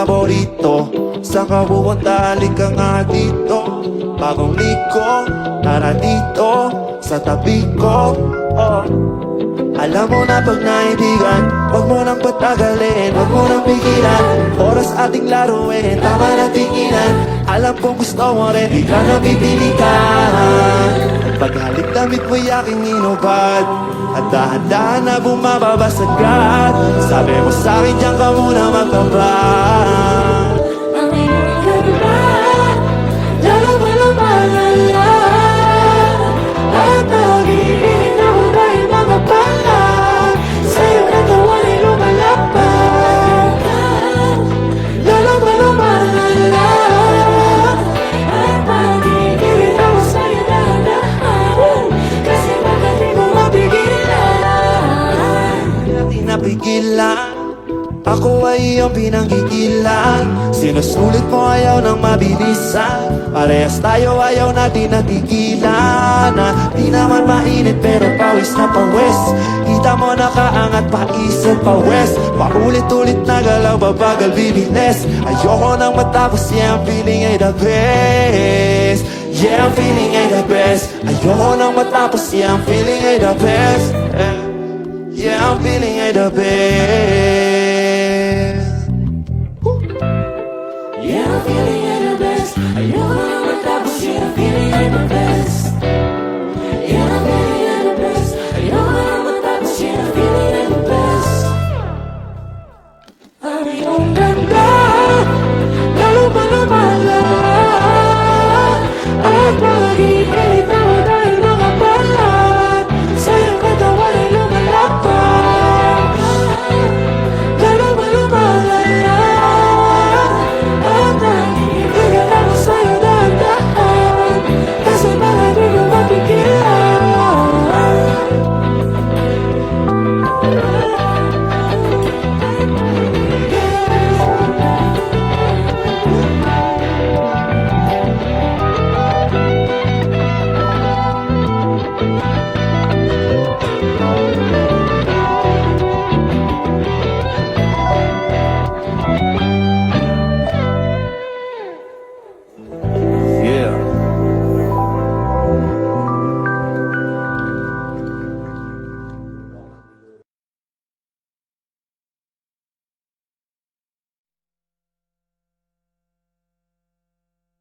paborito. Saan ka pupunta, halika nga dito. Bagong liko, tara dito sa tabi ko. Alam mo na pag naibigan, huwag mo nang patagalin, huwag mo nang pigilan. Oras ating laruin, tama na tinginan. Alam kong gusto mo rin, di ka napipilitan. Paghalik damit mo'y aking inubad, at dahan-dahan na bumababa sagad. Sabi mo sa'kin, diyan ka muna magkabad. Napigilan, ako ay iyong pinanggigilan. Sinusulit mo, ayaw ng mabilisan. Parehas tayo, ayaw natin nagigilan. Di naman mainit pero pawis na pawis. Kita mo nakaangat pa isip pa west. Paulit-ulit na galaw, babagal bibilis. Ayoko nang matapos, yeah, I'm feeling ay the best. Yeah, I'm feeling ay the best. Ayoko nang matapos, yeah, I'm feeling ay the best. Yeah, I'm feeling ay the best. Yeah, I'm feeling ay the best. Ayoko